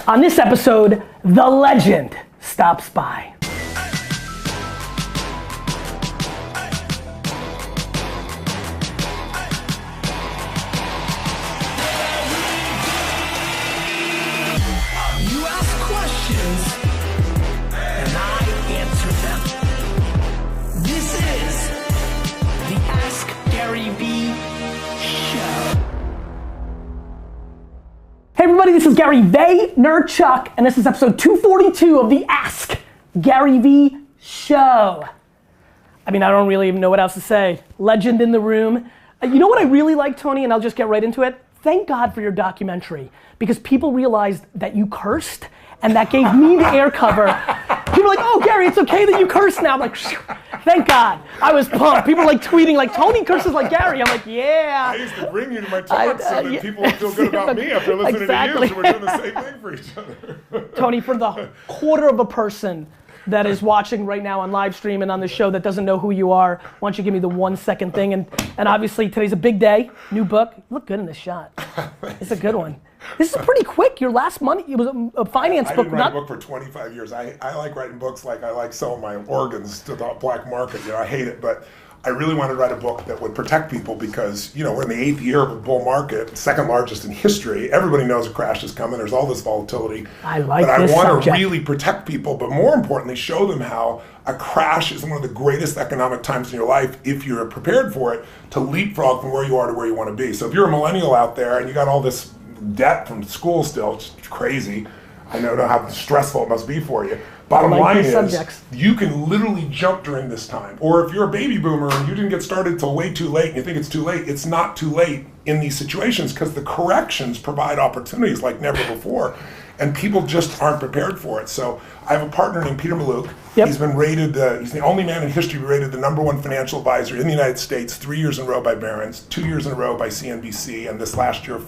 On this episode, the legend stops by. You ask questions, and I answer them. This is the Ask Gary V Show. Hey everybody, this is Gary Vaynerchuk, and this is episode 242 of the Ask Gary V Show. I mean, I don't really even know what else to say. Legend in the room. You know what I really like, Tony, and I'll just get right into it? Thank God for your documentary, because people realized that you cursed, and that gave me the air cover. People are like, oh, Gary, it's okay that you curse now. I'm like, thank God. I was pumped. People like tweeting, like, Tony curses like Gary. I'm like, yeah. I used to bring you to my talks so that people would feel good about me after listening exactly. to you, so we're doing the same thing for each other. Tony, for the quarter of a person that is watching right now on live stream and on the show that doesn't know who you are, why don't you give me the 1 second thing? And obviously today's a big day, new book. You look good in this shot. It's a good one. This is pretty quick. Your last money, it was a finance book. I didn't write a book for 25 years. I like writing books like I like selling my organs to the black market. You know, I hate it, but I really wanted to write a book that would protect people because, you know, we're in the 8th year of a bull market, second largest in history. Everybody knows a crash is coming. There's all this volatility. I like but this I want subject. to really protect people, but more importantly, show them how a crash is one of the greatest economic times in your life if you're prepared for it to leapfrog from where you are to where you want to be. So if you're a millennial out there and you got all this debt from school still, it's crazy. I know how stressful it must be for you. Bottom line is, you can literally jump during this time. Or if you're a baby boomer and you didn't get started till way too late and you think it's too late, it's not too late in these situations because the corrections provide opportunities like never before. And people just aren't prepared for it. So I have a partner named Peter Mallouk. Yep. He's been rated, he's the only man in history rated the #1 financial advisor in the United States 3 years in a row by Barron's, 2 years in a row by CNBC, and this year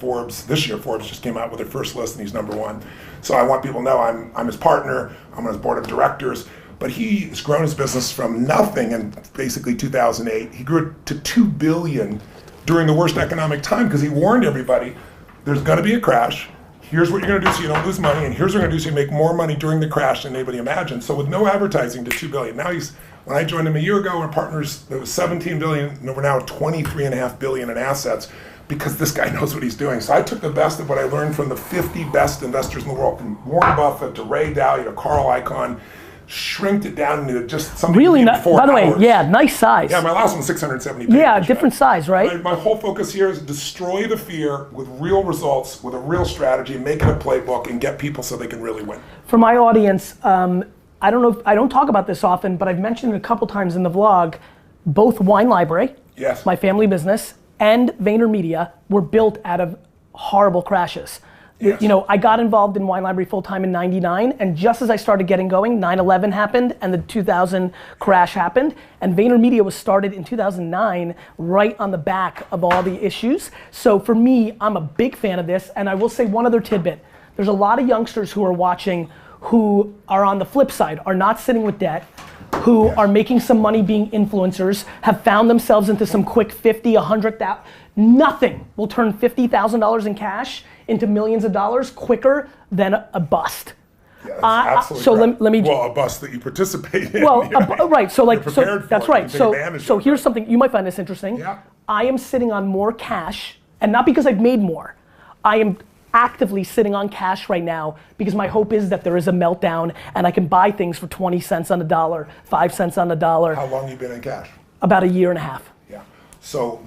Forbes just came out with their first list and he's #1. So I want people to know I'm his partner, I'm on his board of directors, but he has grown his business from nothing in basically 2008. He grew it to $2 billion during the worst economic time because he warned everybody, there's gonna be a crash. Here's what you're going to do so you don't lose money, and here's what you're going to do so you make more money during the crash than anybody imagined. So with no advertising to $2 billion. Now when I joined him a year ago, our partners, it was $17 billion, and we're now at $23.5 billion in assets because this guy knows what he's doing. So I took the best of what I learned from the 50 best investors in the world, from Warren Buffett to Ray Dalio to Carl Icahn, shrinked it down into just something really nice. By the way, yeah, nice size. Yeah, my last one was 670 pages. Yeah, different size, right? My whole focus here is destroy the fear with real results, with a real strategy, make it a playbook, and get people so they can really win. For my audience, I don't talk about this often, but I've mentioned it a couple times in the vlog. Both Wine Library, yes, my family business, and VaynerMedia were built out of horrible crashes. Yes. You know, I got involved in Wine Library full-time in '99, and just as I started getting going, 9/11 happened and the 2000 crash happened, and VaynerMedia was started in 2009, right on the back of all the issues. So for me, I'm a big fan of this, and I will say one other tidbit. There's a lot of youngsters who are watching who are on the flip side, are not sitting with debt, who are making some money being influencers, have found themselves into some quick 50, 100,000. Nothing will turn $50,000 in cash into millions of dollars quicker than a bust. Yeah, that's absolutely so right. let me. Well, a bust that you participate in. Well, right. So like, that's right. So So here's something you might find this interesting. Yeah. I am sitting on more cash, and not because I've made more. I am actively sitting on cash right now because my hope is that there is a meltdown and I can buy things for 20 cents on the dollar, 5 cents on the dollar. How long have you been in cash? About a year and a half. Yeah. So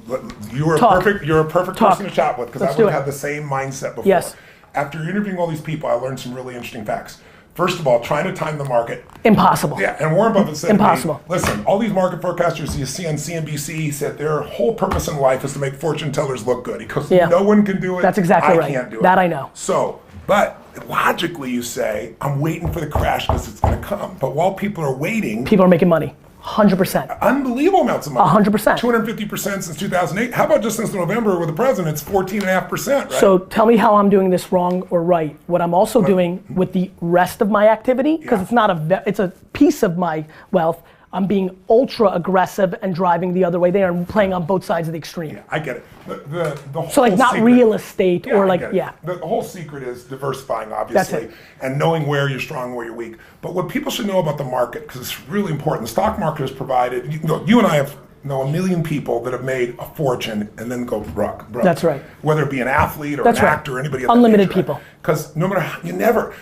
you're a perfect person to chat with because I would have had the same mindset before. Yes. After interviewing all these people, I learned some really interesting facts. First of all, trying to time the market. Impossible. Yeah, and Warren Buffett said, impossible. Hey, listen, all these market forecasters you see on CNBC, he said their whole purpose in life is to make fortune tellers look good. Because no one can do it. That's exactly right. I can't do it. That I know. So, but logically you say, I'm waiting for the crash because it's going to come. But while people are waiting. People are making money. 100%. Unbelievable amounts of money. 100%. 250% since 2008. How about just since November with the president? It's 14.5%, right? So tell me how I'm doing this wrong or right. What I'm also doing with the rest of my activity, because it's not it's a piece of my wealth. I'm being ultra aggressive and driving the other way there and playing on both sides of the extreme. Yeah, I get it. The whole So like not secret, real estate or like, The whole secret is diversifying, obviously, That's it. and knowing where you're strong and where you're weak. But what people should know about the market, because it's really important, the stock market has provided, you and I know a million people that have made a fortune and then go broke. That's right. Whether it be an athlete or That's an right. actor or anybody else. Unlimited people. Because no matter how, you never,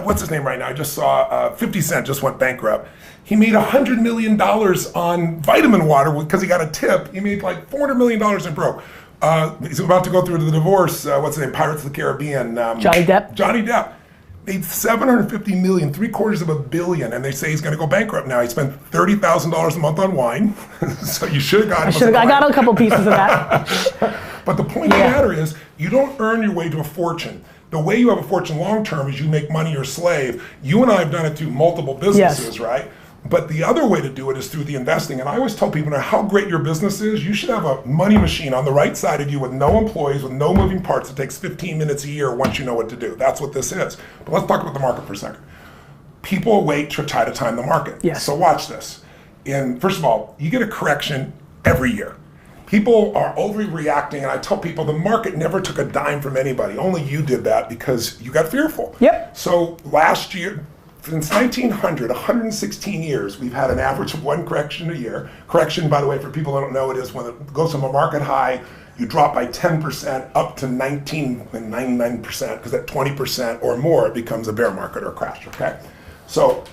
what's his name right now? I just saw 50 Cent just went bankrupt. He made $100 million on vitamin water because he got a tip. He made like $400 million and broke. He's about to go through the divorce. What's his name? Pirates of the Caribbean. Johnny Depp. Johnny Depp made $750 million, $750 million, and they say he's going to go bankrupt now. He spent $30,000 a month on wine, so you should have got him. I got a couple pieces of that. But the point of the matter is, you don't earn your way to a fortune. The way you have a fortune long term is you make money your slave. You and I have done it through multiple businesses, right? But the other way to do it is through the investing. And I always tell people, no matter how great your business is, you should have a money machine on the right side of you with no employees, with no moving parts. It takes 15 minutes a year once you know what to do. That's what this is. But let's talk about the market for a second. People wait to try to time the market. Yes. So watch this. First of all, you get a correction every year. People are overreacting, and I tell people the market never took a dime from anybody. Only you did that because you got fearful. Yep. So last year, since 1900, 116 years, we've had an average of one correction a year. Correction, by the way, for people who don't know, it is when it goes from a market high, you drop by 10% up to 19 and 99%, because at 20% or more, it becomes a bear market or a crash, okay? So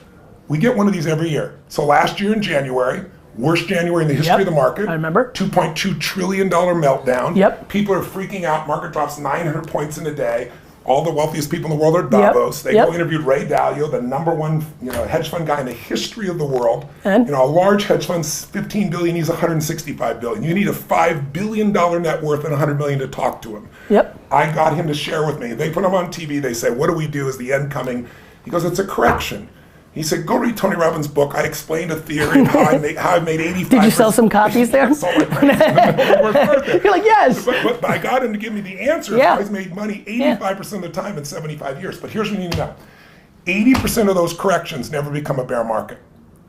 we get one of these every year. So last year in January, worst January in the history of the market. I remember. $2.2 trillion meltdown. Yep. People are freaking out. Market drops 900 points in a day. All the wealthiest people in the world are at Davos. They go interviewed Ray Dalio, the number one hedge fund guy in the history of the world. And? A large hedge fund's $15 billion, he's $165 billion. You need a $5 billion net worth and $100 million to talk to him. Yep. I got him to share with me. They put him on TV. They say, what do we do? Is the end coming? He goes, it's a correction. He said, go read Tony Robbins' book. I explained a theory of how I made 85%. Did you sell some copies there? Sold like You're like, yes. But I got him to give me the answer. Yeah. He's made money 85% of the time in 75 years. But here's what you need to know. 80% of those corrections never become a bear market.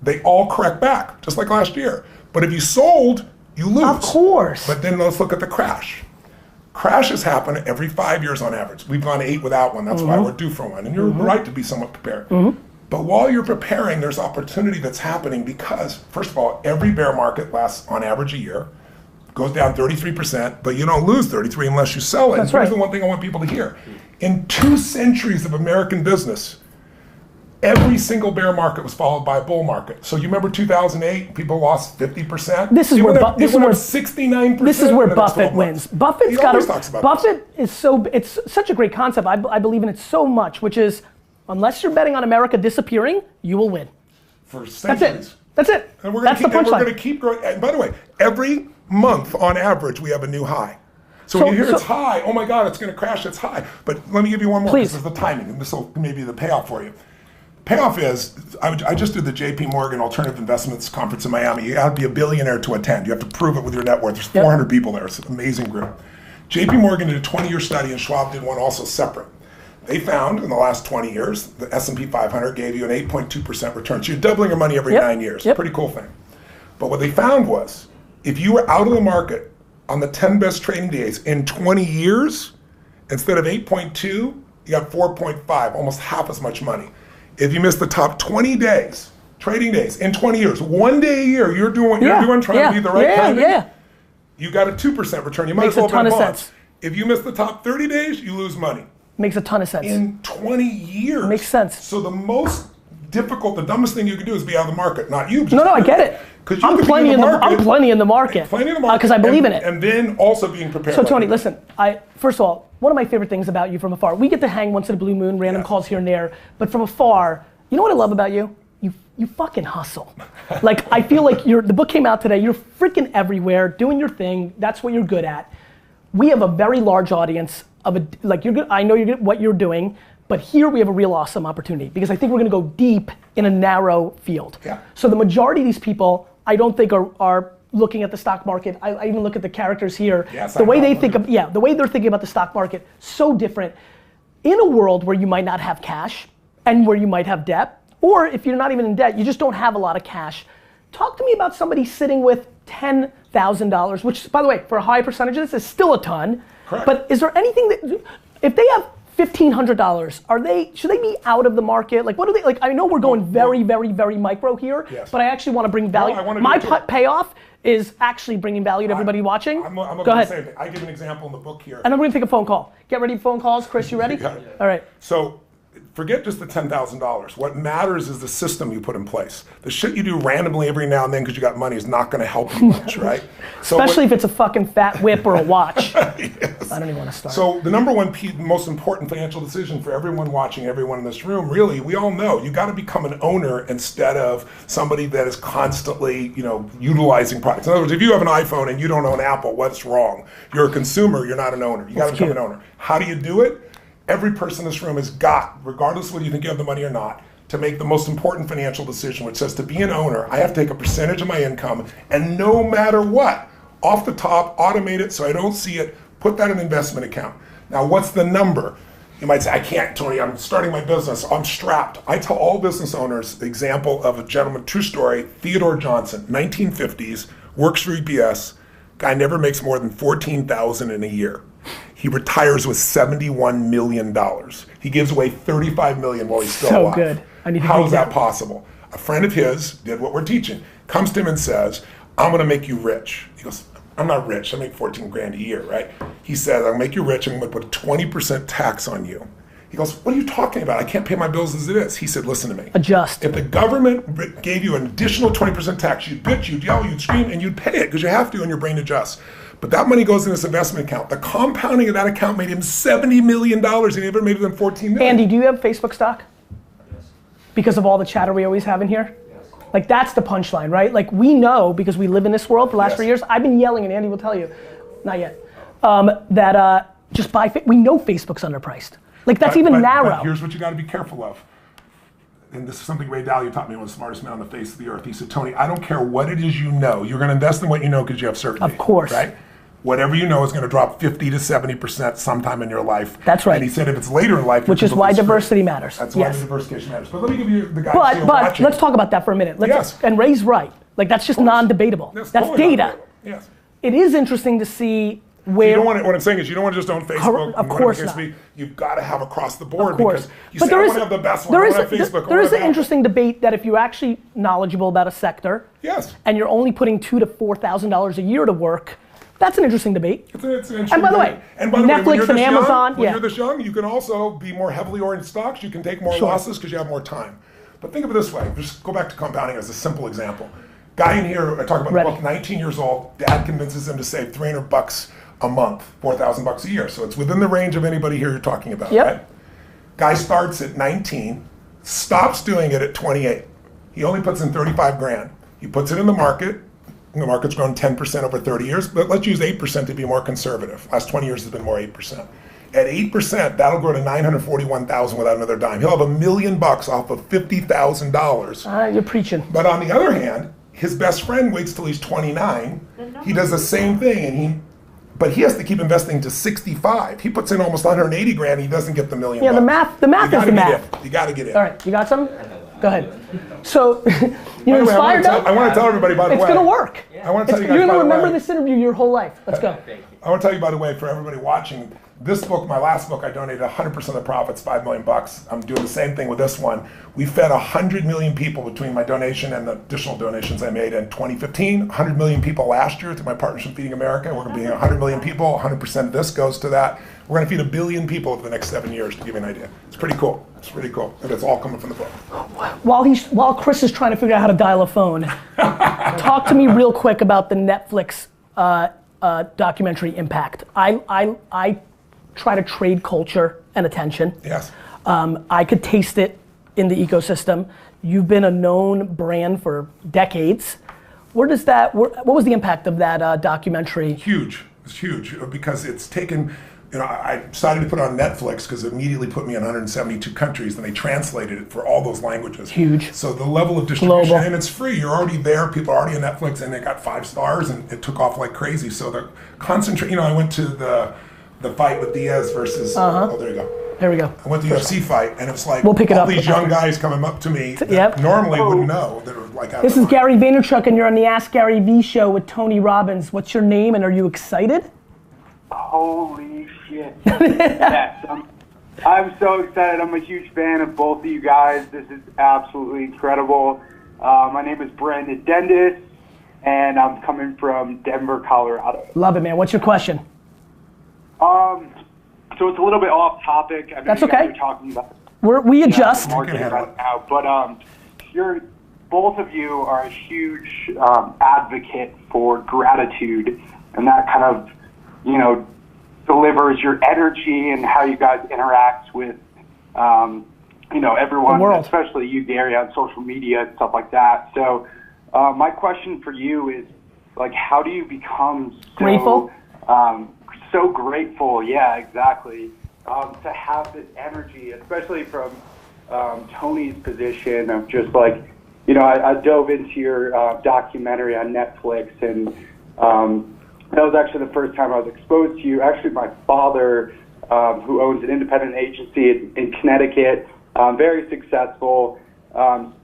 They all correct back, just like last year. But if you sold, you lose. Of course. But then let's look at the crash. Crashes happen every 5 years on average. We've gone 8 without one. That's why we're due for one. And you're right to be somewhat prepared. But while you're preparing, there's opportunity that's happening because, first of all, every bear market lasts on average a year, goes down 33%, but you don't lose 33 unless you sell it. That's right. Here's the one thing I want people to hear. In 2 centuries of American business, every single bear market was followed by a bull market. So you remember 2008, people lost 50%. This is where 69%. This is where Buffett wins. Buffett is it's such a great concept. I believe in it so much, which is, unless you're betting on America disappearing, you will win. For centuries. That's it. And we're That's the punchline. we're going to keep growing. And by the way, every month on average, we have a new high. So when you hear it's high, oh my God, it's going to crash, it's high. But let me give you one more. Please. This is the timing, and this will maybe the payoff for you. Payoff is, I just did the JP Morgan Alternative Investments Conference in Miami. You have to be a billionaire to attend. You have to prove it with your net worth. There's 400 people there. It's an amazing group. JP Morgan did a 20-year study, and Schwab did one also separate. They found in the last 20 years, the S&P 500 gave you an 8.2% return. So you're doubling your money every 9 years. Pretty cool thing. But what they found was, if you were out of the market on the 10 best trading days in 20 years, instead of 8.2, you got 4.5, almost half as much money. If you missed the top 20 days, trading days, in 20 years, 1 day a year, you're doing what you're doing, trying to be the right timing, you got a 2% return. You might as well bet bonds. If you miss the top 30 days, you lose money. Makes a ton of sense. In 20 years. Makes sense. So the most difficult, the dumbest thing you can do is be out of the market, not you. No, I get it. I'm plenty in the market. Because I believe in it. And then also being prepared. So Tony, listen, first of all, one of my favorite things about you from afar, we get to hang once in a blue moon, random calls here and there, but from afar, you know what I love about you? You fucking hustle. Like, I feel like the book came out today, you're freaking everywhere, doing your thing, that's what you're good at. We have a very large audience you're good. I know you're good at what you're doing, but here we have a real awesome opportunity because I think we're going to go deep in a narrow field. So the majority of these people, I don't think are looking at the stock market. I even look at the characters here. The way they think the way they're thinking about the stock market, so different. In a world where you might not have cash and where you might have debt, or if you're not even in debt, you just don't have a lot of cash, Talk to me about somebody sitting with $10,000, which, by the way, for a high percentage of this is still a ton. Correct. But is there anything that, if they have $1,500, should they be out of the market? Like, what do they, like, I know we're going very, very, very micro here, yes. but I actually want to bring value. My payoff is actually bringing value to everybody watching. Go ahead. Say, I give an example in the book here. And I'm going to take a phone call. Get ready for phone calls. Chris, you ready? Yeah. All right. So forget just the $10,000. What matters is the system you put in place. The shit you do randomly every now and then because you got money is not going to help you much, right? Especially if it's a fucking fat whip or a watch. Yes. I don't even want to start. So the number one most important financial decision for everyone watching, everyone in this room, really, we all know, you got to become an owner instead of somebody that is constantly, utilizing products. In other words, if you have an iPhone and you don't own Apple, what's wrong? You're a consumer, you're not an owner. You got to become an owner. How do you do it? Every person in this room has got, regardless of whether you think you have the money or not, to make the most important financial decision, which says to be an owner, I have to take a percentage of my income, and no matter what, off the top, automate it so I don't see it, put that in an investment account. Now, what's the number? You might say, I can't, Tony, I'm starting my business, I'm strapped. I tell all business owners the example of a gentleman, true story, Theodore Johnson, 1950s, works for UPS, guy never makes more than $14,000 in a year. He retires with $71 million. He gives away $35 million while he's still alive. Good. How is that possible? A friend of his did what we're teaching, comes to him and says, I'm gonna make you rich. He goes, I'm not rich, I make 14 grand a year, right? He says, I'll make you rich, I'm gonna put 20% tax on you. He goes, what are you talking about? I can't pay my bills as it is. He said, listen to me. Adjust. If the government gave you an additional 20% tax, you'd bitch, you'd yell, you'd scream, and you'd pay it, because you have to, and your brain adjusts. But that money goes in this investment account. The compounding of that account made him $70 million, and he never made it than $14 million. Andy, do you have Facebook stock? Yes. Because of all the chatter we always have in here? Yes. Like, that's the punchline, right? Like, we know, because we live in this world for the last 3 years, I've been yelling, and Andy will tell you, not yet, that just buy, we know Facebook's underpriced. Like, that's even narrow. But here's what you gotta be careful of. And this is something Ray Dalio taught me, one of the smartest men on the face of the earth. He said, Tony, I don't care what it is you know. You're gonna invest in what you know because you have certainty. Of course. Right? Whatever you know is gonna drop 50 to 70% sometime in your life. That's right. And he said if it's later in life, which is why diversity matters. That's why diversification matters. But let me give you the guys watching. But let's talk about that for a minute. And Ray's right. Like, that's just non-debatable. That's totally data. Yes. It is interesting to see where. You don't want to, what I'm saying is you don't want to just own Facebook. Of course not. You've got to have across the board. Of course. Because you say, I want to have the best one, I want to have Facebook. There is an interesting debate that if you're actually knowledgeable about a sector, yes, and you're only putting $2,000 to $4,000 a year to work, that's an interesting debate. It's an interesting and by the way, Netflix and Amazon, when you're this young, you can also be more heavily oriented stocks. You can take more losses because you have more time. But think of it this way. Just go back to compounding as a simple example. Guy in here, I talk about the book, 19 years old, dad convinces him to save $300 a month, $4,000 a year. So it's within the range of anybody here you're talking about, right? Guy starts at 19, stops doing it at 28. He only puts in 35 grand. He puts it in the market. The market's grown 10% over 30 years, but let's use 8% to be more conservative. Last 20 years has been more 8%. At 8%, that'll grow to $941,000 without another dime. He'll have $1 million off of $50,000. You're preaching. But on the other hand, his best friend waits till he's 29. He does the same thing, but he has to keep investing to 65. He puts in almost 180 grand. He doesn't get the $1 million. Yeah, the math is the math. You got to get in. All right, you got some? Go ahead. So, you're inspired now? I want to tell everybody, by the way. It's going to work. I want to tell you guys, you're going to remember this interview your whole life. Let's go. I want to tell you, by the way, for everybody watching, this book, my last book, I donated 100% of the profits, $5 million. I'm doing the same thing with this one. We fed 100 million people between my donation and the additional donations I made in 2015. 100 million people last year through my partnership Feeding America. We're going to be 100 million people. 100% of this goes to that. We're going to feed 1 billion people over the next 7 years, to give you an idea. It's pretty cool. It's pretty cool. And it's all coming from the book. While Chris is trying to figure out how to dial a phone, talk to me real quick about the Netflix documentary Impact. I try to trade culture and attention. Yes. I could taste it in the ecosystem. You've been a known brand for decades. What was the impact of that documentary? Huge. It's huge because it's taken, I decided to put it on Netflix because it immediately put me in 172 countries, and they translated it for all those languages. Huge. So the level of distribution, and it's free. You're already there. People are already on Netflix, and they got 5 stars, and it took off like crazy. So the concentrate. I went to the fight with Diaz versus. Oh, there you go. Here we go. I went to the UFC fight, and it's like We'll pick it all up these young after. guys coming up to me that Yep. normally wouldn't know. That are like, This is Gary Vaynerchuk, and you're on the Ask Gary V show with Tony Robbins. What's your name, and are you excited? Holy shit. Yes, I'm so excited. I'm a huge fan of both of you guys. This is absolutely incredible. My name is Brandon Dendis, and I'm coming from Denver, Colorado. Love it, man. What's your question? So it's a little bit off topic. I mean, That's you guys okay. are talking about We adjust. marketing right now, but both of you are a huge advocate for gratitude, and that kind of, delivers your energy and how you guys interact with, everyone, The world. especially you, Gary, on social media and stuff like that. So my question for you is, like, how do you become so Grateful? So grateful, yeah, exactly, to have this energy, especially from Tony's position of just like, I dove into your documentary on Netflix, and that was actually the first time I was exposed to you. Actually, my father, who owns an independent agency in Connecticut, very successful,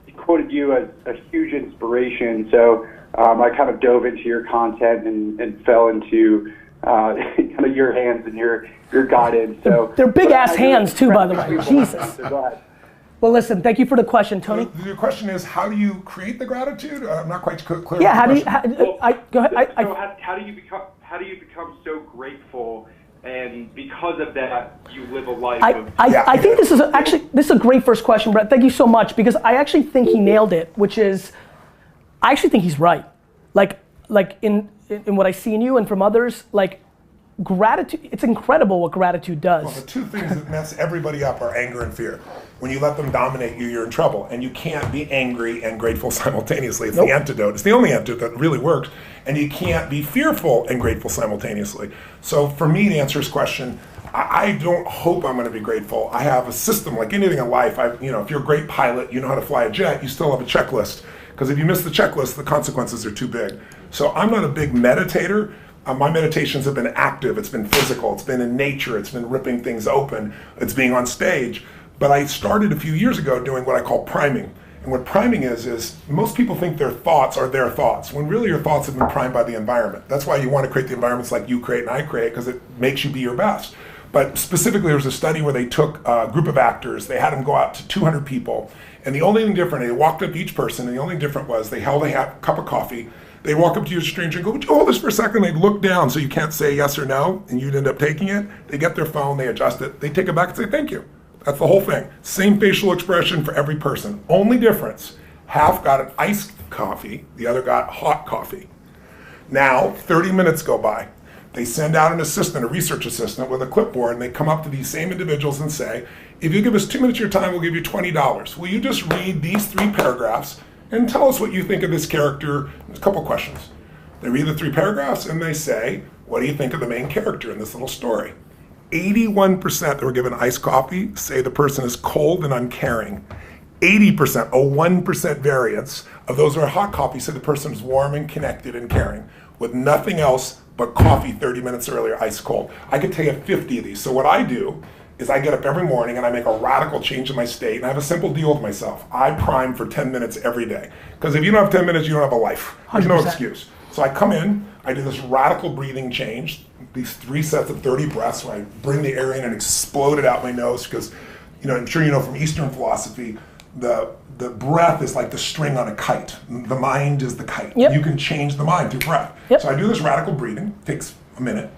he quoted you as a huge inspiration. So I kind of dove into your content and fell into kind of your hands and your guidance. So They're big ass I hands too, by the way. really- Jesus. So go ahead. Well, listen. Thank you for the question, Tony. Your question is, how do you create the gratitude? I'm not quite clear. Yeah. on the How do you? question. Go ahead. So how do you become so grateful, and because of that you live a life of I think this is a great first question, Brett. Thank you so much, because I actually think he nailed it, which is, I actually think he's right. Like in what I see in you and from others, like gratitude, it's incredible what gratitude does. Well, the two things that mess everybody up are anger and fear. When you let them dominate you, you're in trouble. And you can't be angry and grateful simultaneously. It's the antidote. It's the only antidote that really works. And you can't be fearful and grateful simultaneously. So for me, to answer his question, I don't hope I'm going to be grateful. I have a system like anything in life. If you're a great pilot, you know how to fly a jet, you still have a checklist. Because if you miss the checklist, the consequences are too big. So I'm not a big meditator. My meditations have been active, it's been physical, it's been in nature, it's been ripping things open, it's being on stage. But I started a few years ago doing what I call priming. And what priming is most people think their thoughts are their thoughts, when really your thoughts have been primed by the environment. That's why you want to create the environments like you create and I create, because it makes you be your best. But specifically, there was a study where they took a group of actors, they had them go out to 200 people, and the only thing different, they walked up to each person, and the only thing different was they held a cup of coffee. They walk up to you as a stranger and go, would you hold this for a second? They'd look down so you can't say yes or no, and you'd end up taking it. They get their phone, they adjust it, they take it back and say thank you. That's the whole thing. Same facial expression for every person. Only difference, half got an iced coffee, the other got hot coffee. Now, 30 minutes go by. They send out an assistant, a research assistant with a clipboard, and they come up to these same individuals and say, if you give us 2 minutes of your time, we'll give you $20. Will you just read these 3 paragraphs and tell us what you think of this character? There's a couple questions. They read the 3 paragraphs and they say, what do you think of the main character in this little story? 81% that were given iced coffee say the person is cold and uncaring. 80%, a 1% variance of those who are hot coffee say the person is warm and connected and caring, with nothing else but coffee 30 minutes earlier, ice cold. I could tell you 50 of these. So what I do is I get up every morning and I make a radical change in my state, and I have a simple deal with myself. I prime for 10 minutes every day. Because if you don't have 10 minutes, you don't have a life. There's no 100%. excuse. So I come in, I do this radical breathing change, these 3 sets of 30 breaths, where I bring the air in and explode it out my nose, because I'm sure you know from Eastern philosophy, the breath is like the string on a kite. The mind is the kite. Yep. You can change the mind through breath. Yep. So I do this radical breathing, takes a minute.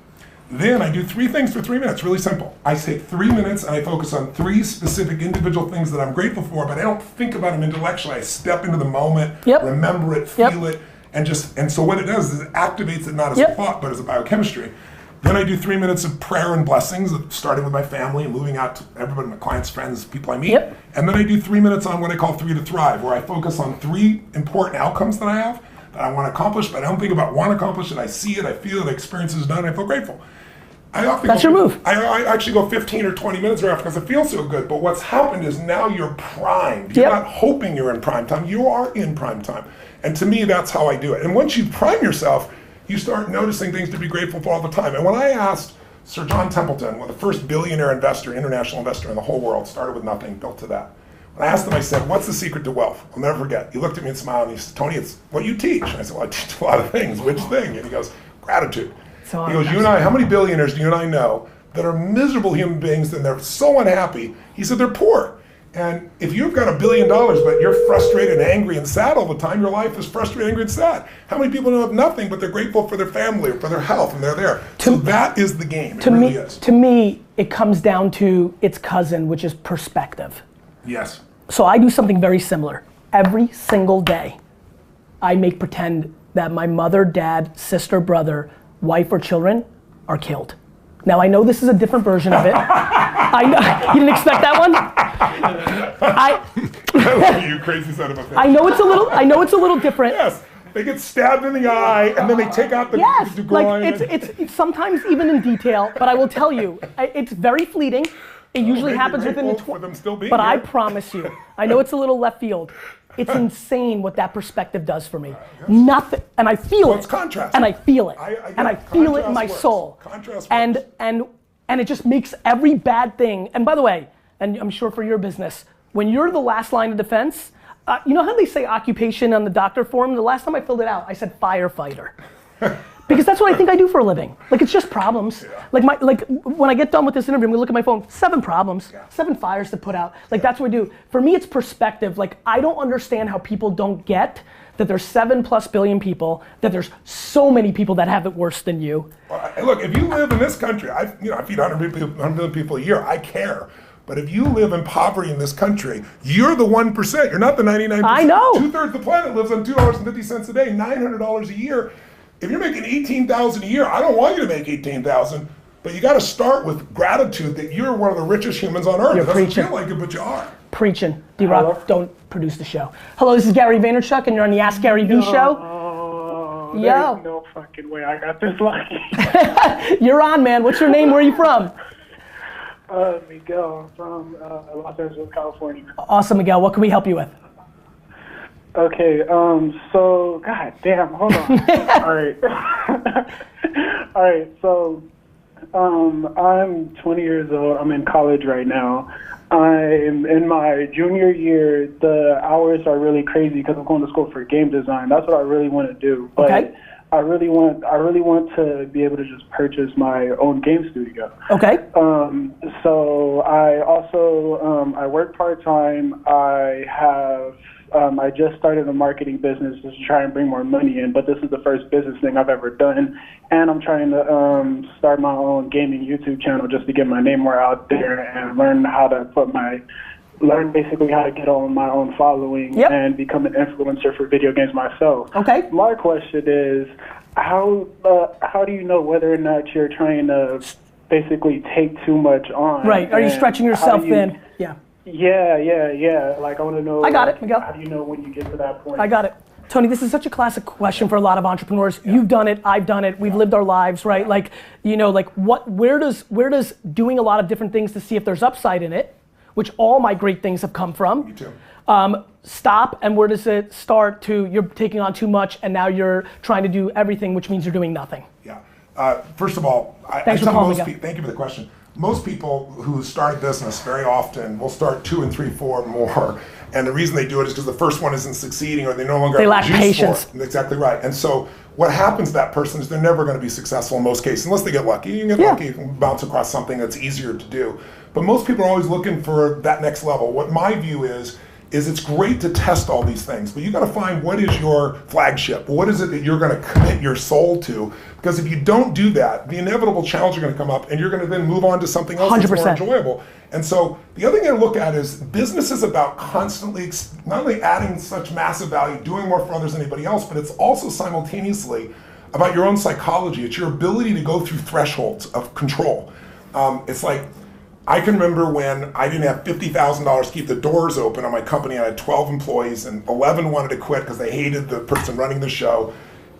Then I do 3 things for 3 minutes, really simple. I take 3 minutes and I focus on 3 specific individual things that I'm grateful for, but I don't think about them intellectually. I step into the moment, Yep. remember it, feel it, and so what it does is it activates it not as a thought, but as a biochemistry. Then I do 3 minutes of prayer and blessings, starting with my family and moving out to everybody, my clients, friends, people I meet. Yep. And then I do 3 minutes on what I call 3 to Thrive, where I focus on 3 important outcomes that I have that I want to accomplish, but I don't think about want to accomplish it. I see it, I feel it, the experience is done, and I feel grateful. I often That's your move. I actually go 15 or 20 minutes right after because it feels so good. But what's happened is now you're primed. You're not hoping you're in prime time. You are in prime time. And to me, that's how I do it. And once you prime yourself, you start noticing things to be grateful for all the time. And when I asked Sir John Templeton, the first billionaire investor, international investor in the whole world, started with nothing, built to that. When I asked him, I said, what's the secret to wealth? I'll never forget. He looked at me and smiled, and he said, Tony, it's what you teach. And I said, well, I teach a lot of things. Which thing? And he goes, gratitude. So he goes, you and I, how many billionaires do you and I know that are miserable human beings and they're so unhappy? He said, they're poor. And if you've got $1 billion, but you're frustrated and angry and sad all the time, your life is frustrated, angry, and sad. How many people have nothing, but they're grateful for their family or for their health, and they're there? So that is the game. It really is. To me, it comes down to its cousin, which is perspective. Yes. So I do something very similar. Every single day, I make pretend that my mother, dad, sister, brother, wife, or children are killed. Now I know this is a different version of it. I know, you didn't expect that one? I love you, crazy son of a bitch. I know it's a little different. Yes, they get stabbed in the eye and then they take out the groin. Like it's sometimes even in detail, but I will tell you, it's very fleeting. It usually happens within the for them still being But here. I promise you, I know it's a little left field. It's insane what that perspective does for me. Yes. Nothing, and I feel it. It's contrast. And I feel it. And I feel it in my soul. Contrast and it just makes every bad thing. And by the way, and I'm sure for your business, when you're the last line of defense, you know how they say occupation on the doctor form? The last time I filled it out, I said firefighter. Because that's what I think I do for a living. Like, it's just problems. Yeah. Like when I get done with this interview, I'm gonna look at my phone, 7 problems, 7 fires to put out. Like, that's what we do. For me, it's perspective. Like, I don't understand how people don't get that there's 7+ billion people, that there's so many people that have it worse than you. Well, look, if you live in this country, I feed 100 million people a year, I care. But if you live in poverty in this country, you're the 1%, you're not the 99%. I know. 2/3 of the planet lives on $2.50 a day, $900 a year. If you're making $18,000 a year, I don't want you to make $18,000, but you got to start with gratitude that you're one of the richest humans on earth. You're It doesn't preaching. feel like it, but you are. Preaching. D-Rock, don't produce the show. Hello, this is Gary Vaynerchuk, and you're on the Ask Gary Vee show. Oh, Yo. there's no fucking way I got this lucky. You're on, man. What's your name? Where are you from? Miguel, I'm from Los Angeles, California. Awesome, Miguel. What can we help you with? Okay, so, god damn, hold on. All right, so, I'm 20 years old, I'm in college right now. I'm in my junior year, the hours are really crazy because I'm going to school for game design. That's what I really want to do. But Okay. I really want to be able to just purchase my own game studio. Okay. So I also, I work part-time. I just started a marketing business just to try and bring more money in, but this is the first business thing I've ever done. And I'm trying to start my own gaming YouTube channel just to get my name more out there and learn how to learn basically how to get on my own following and become an influencer for video games myself. Okay. My question is, how do you know whether or not you're trying to basically take too much on? Right. Are you stretching yourself thin? Yeah. Yeah. Like, I want to know. I got it, Miguel. How do you know when you get to that point? I got it. Tony, this is such a classic question for a lot of entrepreneurs. You've done it, I've done it, we've lived our lives, right? Like, where does doing a lot of different things to see if there's upside in it, which all my great things have come from. Me too. Stop, and where does it start to you're taking on too much and now you're trying to do everything, which means you're doing nothing? Yeah. First of all, Thanks for calling, Miguel. thank you for the question. Most people who start a business very often will start 2 and 3, 4 more. And the reason they do it is because the first one isn't succeeding or they no longer They have lack juice patience. for it. Exactly right. And so what happens to that person is they're never going to be successful in most cases, unless they get lucky. You can get lucky, you can bounce across something that's easier to do. But most people are always looking for that next level. What my view is it's great to test all these things, but you got to find what is your flagship. What is it that you're going to commit your soul to? Because if you don't do that, the inevitable challenges are going to come up and you're going to then move on to something else that's more 100%. enjoyable. And so the other thing I look at is business is about constantly, not only adding such massive value, doing more for others than anybody else, but it's also simultaneously about your own psychology. It's your ability to go through thresholds of control. It's like, I can remember when I didn't have $50,000 to keep the doors open on my company. I had 12 employees and 11 wanted to quit because they hated the person running the show.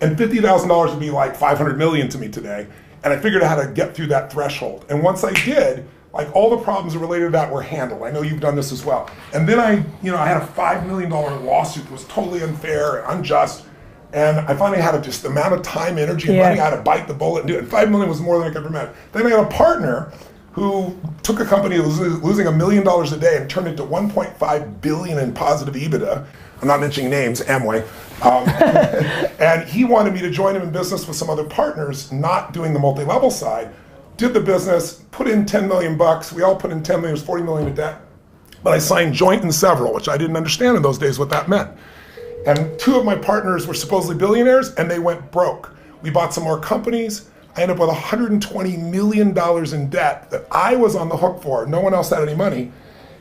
And $50,000 would be like 500 million to me today. And I figured out how to get through that threshold. And once I did, like all the problems related to that were handled. I know you've done this as well. And then I had a $5 million lawsuit that was totally unfair and unjust. And I finally had just the amount of time, energy, and money I had to bite the bullet and do it. And 5 million was more than I could ever imagine. Then I had a partner who took a company that was losing $1 million a day and turned it to 1.5 billion in positive EBITDA. I'm not mentioning names, Amway. And he wanted me to join him in business with some other partners, not doing the multi-level side. Did the business, put in 10 million bucks. We all put in 10 million, it was 40 million in debt. But I signed joint and several, which I didn't understand in those days what that meant. And 2 of my partners were supposedly billionaires, and they went broke. We bought some more companies. I ended up with $120 million in debt that I was on the hook for. No one else had any money.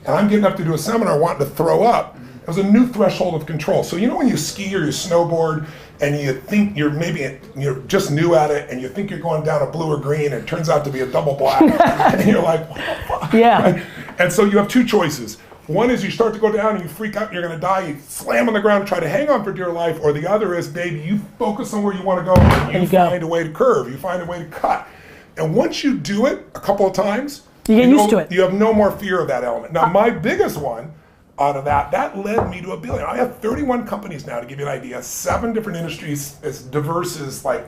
And I'm getting up to do a seminar wanting to throw up. It was a new threshold of control. So you know when you ski or you snowboard and you think you're just new at it and you think you're going down a blue or green and it turns out to be a double black. And you're like, what the fuck? Yeah. Right? And so you have 2 choices. One is you start to go down and you freak out and you're going to die. You slam on the ground and try to hang on for dear life. Or the other is, baby, you focus on where you want to go and you find a way to curve. You find a way to cut. And once you do it a couple of times, you get used to it. You have no more fear of that element. Now, my biggest one out of that led me to $1 billion. I have 31 companies now, to give you an idea, 7 different industries as diverse as like,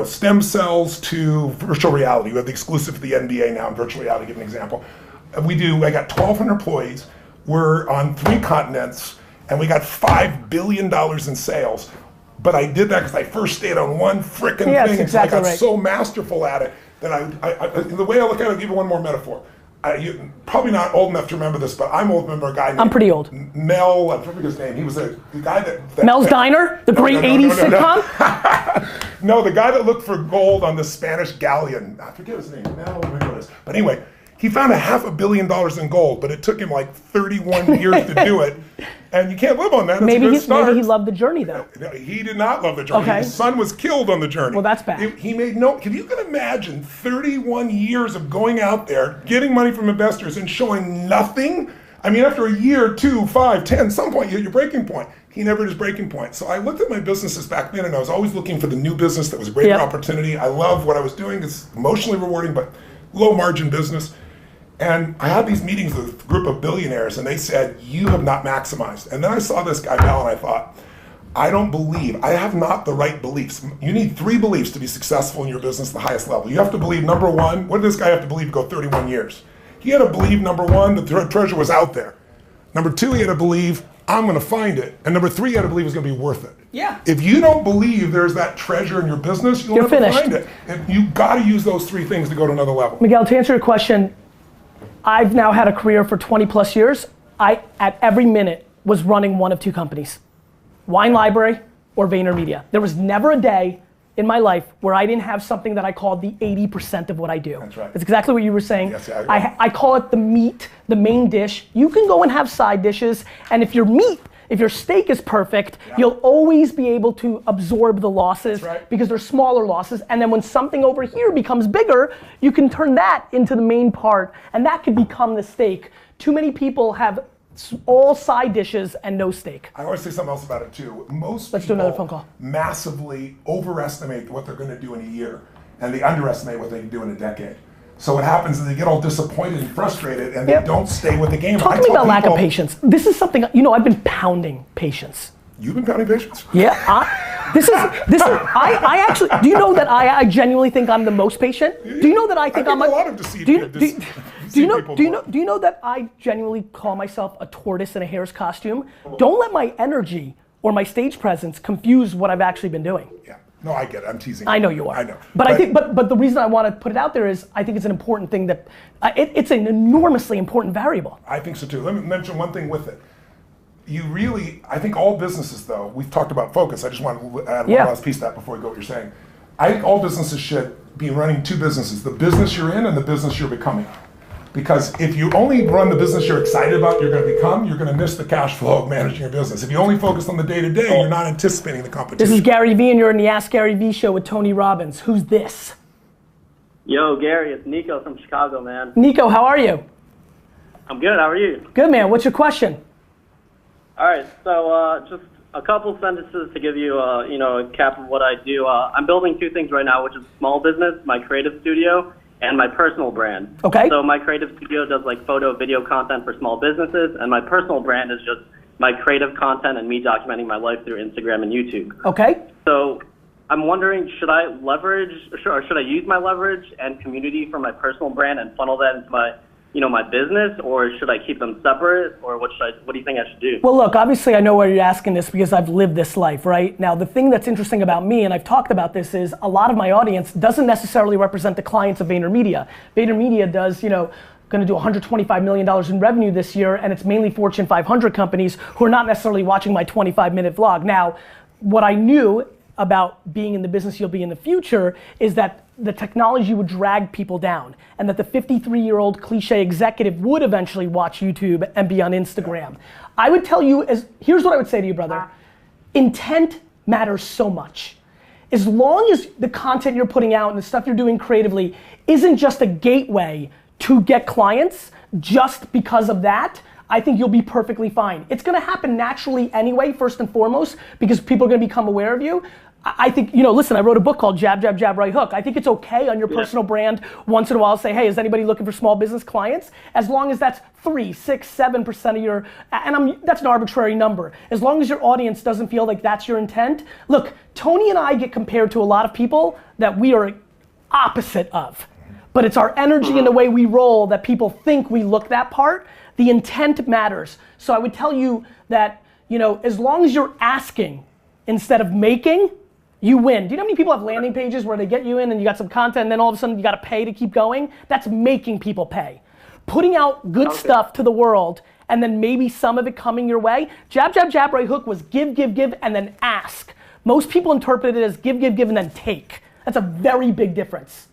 stem cells to virtual reality. We have the exclusive to the NBA now in virtual reality, to give an example. I got 1,200 employees. We're on 3 continents, and we got $5 billion in sales. But I did that because I first stayed on one frickin' thing, exactly so I got so masterful at it that the way I look at it, I'll give you one more metaphor. You're probably not old enough to remember this, but I'm old. Remember a guy named I'm pretty old. Mel, I forget his name. He was the guy that Mel's Diner, the great 80s sitcom? No, the guy that looked for gold on the Spanish galleon. I forget his name. Mel, I remember this. But anyway, he found $500 million in gold, but it took him like 31 years to do it. And you can't live on that. Maybe he loved the journey, though. He did not love the journey. Okay. His son was killed on the journey. Well, that's bad. If you can imagine 31 years of going out there, getting money from investors and showing nothing. I mean, after a year, 2, 5, 10, some point you hit your breaking point. He never hit his breaking point. So I looked at my businesses back then and I was always looking for the new business that was a greater opportunity. I love what I was doing. It's emotionally rewarding, but low margin business. And I had these meetings with a group of billionaires and they said, you have not maximized. And then I saw this guy, Mel, and I thought, I have not the right beliefs. You need 3 beliefs to be successful in your business at the highest level. You have to believe, number 1, what did this guy have to believe to go 31 years? He had to believe, number 1, that the treasure was out there. Number 2, he had to believe, I'm going to find it. And number 3, he had to believe it was going to be worth it. Yeah. If you don't believe there's that treasure in your business, you'll never find it. And you've got to use those 3 things to go to another level. Miguel, to answer your question, I've now had a career for 20 plus years. I, at every minute, was running one of 2 companies. Wine Library or VaynerMedia. There was never a day in my life where I didn't have something that I called the 80% of what I do. That's right. That's exactly what you were saying. Yes, I call it the meat, the main dish. You can go and have side dishes, and if your steak is perfect, you'll always be able to absorb the losses because they're smaller losses. And then when something over here becomes bigger, you can turn that into the main part, and that could become the steak. Too many people have all side dishes and no steak. I always say something else about it too. Let's do another phone call. Massively overestimate what they're going to do in a year, and they underestimate what they can do in a decade. So what happens is they get all disappointed and frustrated, and they don't stay with the game. Talk to me about lack of patience. This is something, I've been pounding patience. You've been pounding patience? Yeah, I actually, do you know that I genuinely think I'm the most patient? Do you know that I think I'm a lot of deceived do you know that I genuinely call myself a tortoise in a hare's costume? Don't let my energy or my stage presence confuse what I've actually been doing. Yeah. No, I get it. I'm teasing. I know you are. I know. But I think, but the reason I want to put it out there is I think it's an important thing that it's an enormously important variable. I think so too. Let me mention one thing with it. I think all businesses though, we've talked about focus. I just want to add one last piece to that before we go what you're saying. I think all businesses should be running 2 businesses, the business you're in and the business you're becoming. Because if you only run the business you're excited about you're going to become, you're going to miss the cash flow of managing your business. If you only focus on the day-to-day, you're not anticipating the competition. This is Gary Vee, and you're in the Ask Gary Vee show with Tony Robbins. Who's this? Yo, Gary, it's Nico from Chicago, man. Nico, how are you? I'm good, how are you? Good, man. What's your question? All right, so just a couple sentences to give you, a cap of what I do. I'm building 2 things right now, which is small business, my creative studio, and my personal brand. Okay. So my creative studio does like photo, video content for small businesses, and my personal brand is just my creative content and me documenting my life through Instagram and YouTube. Okay. So I'm wondering, should I use my leverage and community for my personal brand and funnel that into my, my business, or should I keep them separate, or what do you think I should do? Well, look, obviously I know why you're asking this because I've lived this life, right? Now, the thing that's interesting about me, and I've talked about this, is a lot of my audience doesn't necessarily represent the clients of VaynerMedia. VaynerMedia does, going to do $125 million in revenue this year, and it's mainly Fortune 500 companies who are not necessarily watching my 25-minute vlog. Now, what I knew about being in the business you'll be in the future is that the technology would drag people down, and that the 53-year-old cliche executive would eventually watch YouTube and be on Instagram. I would tell you, here's what I would say to you, brother. Intent matters so much. As long as the content you're putting out and the stuff you're doing creatively isn't just a gateway to get clients, just because of that, I think you'll be perfectly fine. It's gonna happen naturally anyway, first and foremost, because people are gonna become aware of you. I think, listen, I wrote a book called Jab, Jab, Jab, Right Hook. I think it's okay on your personal brand once in a while say, hey, is anybody looking for small business clients? As long as that's 3, 6, 7% of your, and that's an arbitrary number. As long as your audience doesn't feel like that's your intent. Look, Tony and I get compared to a lot of people that we are opposite of. But it's our energy and the way we roll that people think we look that part. The intent matters. So I would tell you that, as long as you're asking instead of making, you win. Do you know how many people have landing pages where they get you in and you got some content and then all of a sudden you got to pay to keep going? That's making people pay. Putting out good stuff to the world and then maybe some of it coming your way. Jab, jab, jab, right hook was give, give, give, and then ask. Most people interpret it as give, give, give, and then take. That's a very big difference.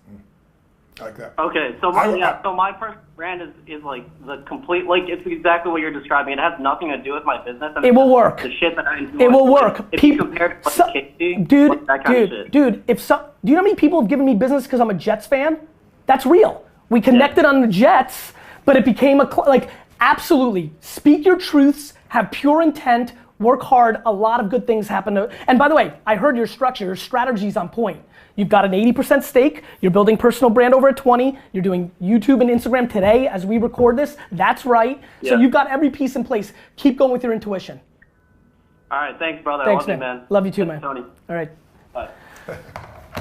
I like that. Okay, so my personal brand is like the complete, it's exactly what you're describing. It has nothing to do with my business. It will work. The shit that I enjoy. It will work. If you compare it to Casey, dude, that kind of shit. Dude, do you know how many people have given me business because I'm a Jets fan? That's real. We connected on the Jets, but it became absolutely. Speak your truths, have pure intent, work hard, a lot of good things happen. And by the way, I heard your structure, your strategy's on point. You've got an 80% stake, you're building personal brand over at 20, you're doing YouTube and Instagram today as we record this, that's right. Yeah. So you've got every piece in place. Keep going with your intuition. All right, thanks brother. Thanks, I love man. You, man. Love you too, thanks, man. Tony. All right. Bye.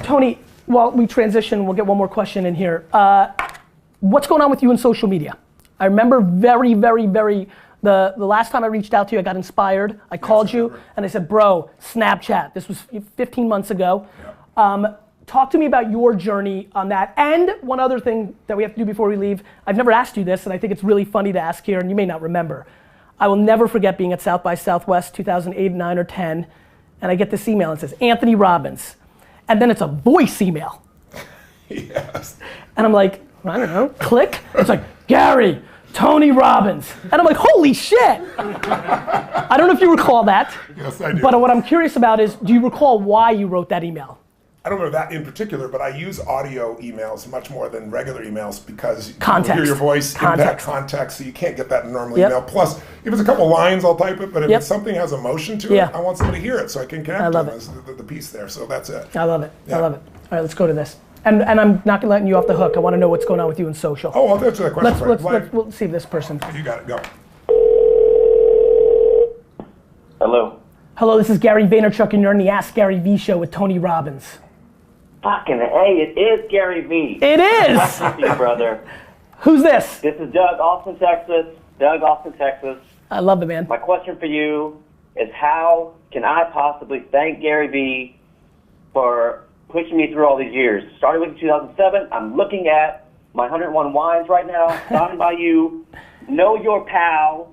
Tony, while we transition, we'll get one more question in here. What's going on with you in social media? I remember very, very, the last time I reached out to you, I got inspired. I called you and I said, bro, Snapchat. This was 15 months ago. Yeah. Talk to me about your journey on that. And one other thing that we have to do before we leave, I've never asked you this, and I think it's really funny to ask here, and you may not remember. I will never forget being at South by Southwest 2008, 9, or 10, and I get this email and it says, Anthony Robbins. And then it's a voice email. Yes. And I'm like, I don't know, click. It's like, Gary, Tony Robbins. And I'm like, holy shit. I don't know if you recall that. Yes, I do. But what I'm curious about is, do you recall why you wrote that email? I don't remember that in particular, but I use audio emails much more than regular emails because context. You hear your voice, impact context, so you can't get that in a normal email. Plus, if it's a couple lines, I'll type it, but if it's something has emotion to it, I want somebody to hear it so I can connect to the piece there, so that's it. I love it, I love it. All right, let's go to this. And I'm not letting you off the hook. I want to know what's going on with you in social. Oh, I'll answer that question. We'll see if this person. You got it, go. Hello. Hello, this is Gary Vaynerchuk and you're on the Ask Gary V show with Tony Robbins. Fucking A, it is Gary V. It is! Blessings to you, brother. Who's this? This is Doug, Austin, Texas. Doug, Austin, Texas. I love it, man. My question for you is how can I possibly thank Gary V for pushing me through all these years? Started with 2007. I'm looking at my 101 wines right now, signed by you. Know your pal.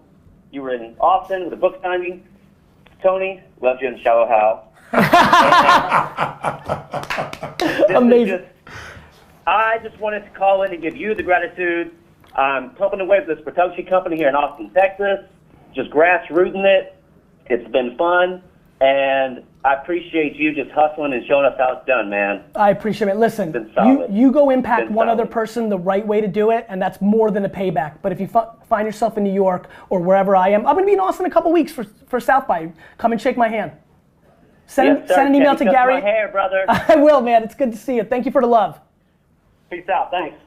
You were in Austin with a book signing. Tony, loved you in Shallow Hal. Amazing. I just wanted to call in and give you the gratitude. I'm pumping away with this production company here in Austin, Texas. Just grassrooting it. It's been fun. And I appreciate you just hustling and showing us how it's done, man. I appreciate it. Listen, you go impact one other person the right way to do it, and that's more than a payback. But if you find yourself in New York or wherever I am, I'm going to be in Austin in a couple weeks for South by. Come and shake my hand. Send an email to Gary. My hair, brother. I will, man. It's good to see you. Thank you for the love. Peace out. Thanks.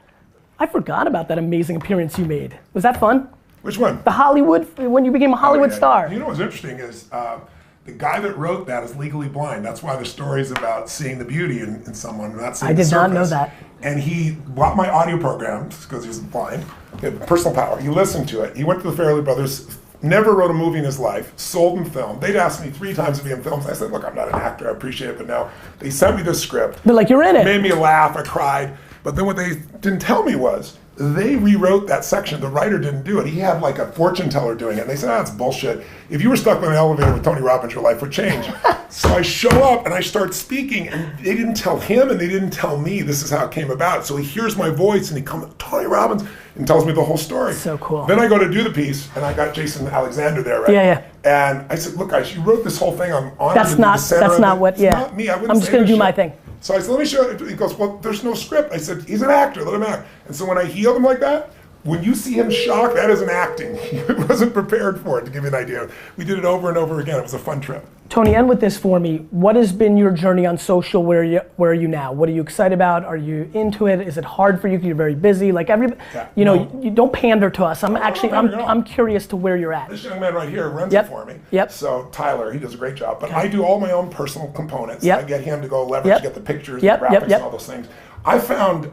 I forgot about that amazing appearance you made. Was that fun? Which one? The Hollywood, when you became a Hollywood star. You know what's interesting is the guy that wrote that is legally blind. That's why the story's about seeing the beauty in someone, not seeing the surface. I did not know that. And he bought my audio programs because he's blind. He had personal power. He listened to it. He went to the Farrelly Brothers, never wrote a movie in his life, sold them film. They'd asked me 3 times to be in films. I said, look, I'm not an actor. I appreciate it. But no, they sent me this script. They're like, you're in it. Made me laugh. I cried. But then what they didn't tell me was, they rewrote that section. The writer didn't do it. He had like a fortune teller doing it. And they said, that's bullshit. If you were stuck in an elevator with Tony Robbins, your life would change. So I show up and I start speaking, and they didn't tell him and they didn't tell me this is how it came about. So he hears my voice and he comes, Tony Robbins, and tells me the whole story. So cool. Then I go to do the piece, and I got Jason Alexander there, right? Yeah. And I said, look guys, you wrote this whole thing. I'm honored That's to be the center that's of not it. what, It's yeah. not me. I wouldn't I'm just say going to this do my shit. thing. So I said, let me show you. He goes, well, there's no script. I said, he's an actor, let him act. And so when I healed him like that, when you see him shocked, that isn't acting. He wasn't prepared for it, to give you an idea. We did it over and over again. It was a fun trip. Tony, end with this for me. What has been your journey on social? Where are you now? What are you excited about? Are you into it? Is it hard for you because you're very busy? Like you don't pander to us. I'm curious to where you're at. This young man right here runs it for me. Yep. So Tyler, he does a great job. But I do all my own personal components. Yep. I get him to go leverage, get the pictures, Yep. the graphics, and all those things. I found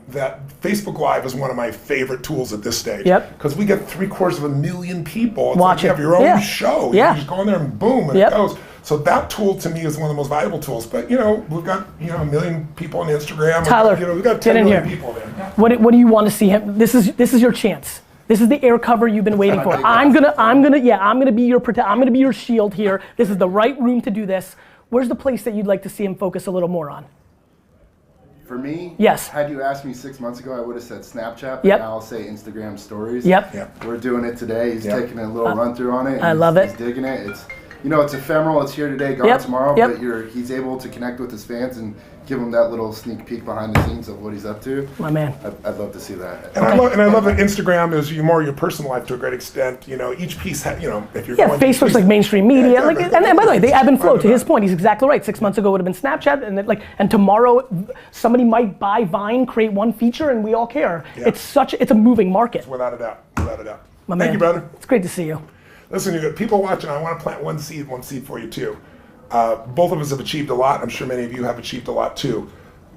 that Facebook Live is one of my favorite tools at this stage. Yep. Because we get 750,000 people. It's Watch like you have your own show. Yeah. You just go in there and boom, and it goes. So that tool to me is one of the most valuable tools. But we've got 1 million people on Instagram. Tyler, we've got 10 million people there. What do you want to see him? This is your chance. This is the air cover you've been waiting for. I'm gonna be your shield here. This is the right room to do this. Where's the place that you'd like to see him focus a little more on? For me, yes. Had you asked me 6 months ago, I would have said Snapchat. Yep. Now I'll say Instagram stories. Yep. We're doing it today. He's taking a little run through on it. I love it. He's digging it. It's ephemeral. It's here today, gone tomorrow. But he's able to connect with his fans and give them that little sneak peek behind the scenes of what he's up to. My man. I'd love to see that. And I love that Instagram is more your personal life to a great extent. Each piece, if you're going Facebook's like mainstream media. And by the way, they ebb and flow. To his point, he's exactly right. 6 months ago would have been Snapchat, and tomorrow somebody might buy Vine, create one feature, and we all care. Yeah. It's a moving market. Without a doubt. My man. Thank you, brother. It's great to see you. Listen, you got people watching. I want to plant one seed for you too. Both of us have achieved a lot. I'm sure many of you have achieved a lot too.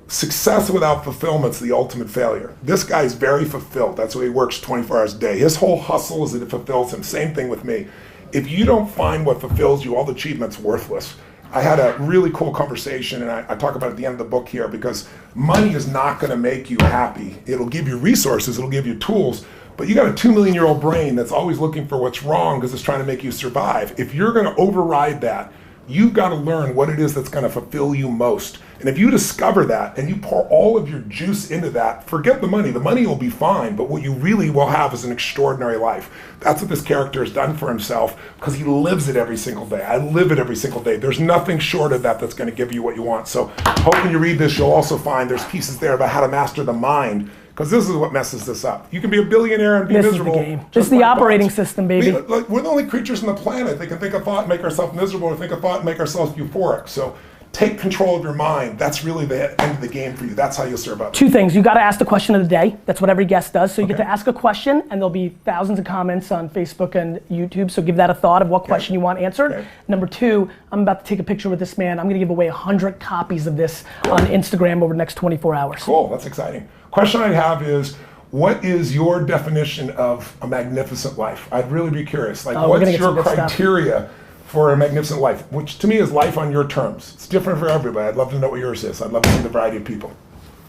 Success without fulfillment's the ultimate failure. This guy's very fulfilled. That's why he works 24 hours a day. His whole hustle is that it fulfills him. Same thing with me. If you don't find what fulfills you, all the achievement's worthless. I had a really cool conversation, and I talk about it at the end of the book here, because money is not going to make you happy. It'll give you resources, it'll give you tools, but you got a 2 million-year-old brain that's always looking for what's wrong because it's trying to make you survive. If you're going to override that, you've got to learn what it is that's going to fulfill you most. And if you discover that and you pour all of your juice into that, forget the money. The money will be fine, but what you really will have is an extraordinary life. That's what this character has done for himself, because he lives it every single day. I live it every single day. There's nothing short of that that's going to give you what you want. So hope when you read this, you'll also find there's pieces there about how to master the mind, because this is what messes this up. You can be a billionaire and be miserable. This is the game. This is the operating system, baby. We're the only creatures on the planet that can think a thought and make ourselves miserable, or think a thought and make ourselves euphoric. So take control of your mind. That's really the end of the game for you. That's how you'll serve others. 2 things. You got to ask the question of the day. That's what every guest does. So you get to ask a question, and there'll be thousands of comments on Facebook and YouTube. So give that a thought of what question you want answered. Number 2, I'm about to take a picture with this man. I'm going to give away 100 copies of this on Instagram over the next 24 hours. Cool. That's exciting. Question I have is, what is your definition of a magnificent life? I'd really be curious. What's your criteria for a magnificent life, which to me is life on your terms? It's different for everybody. I'd love to know what yours is. I'd love to see the variety of people.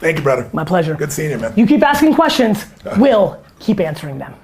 Thank you, brother. My pleasure. Good seeing you, man. You keep asking questions, we'll keep answering them.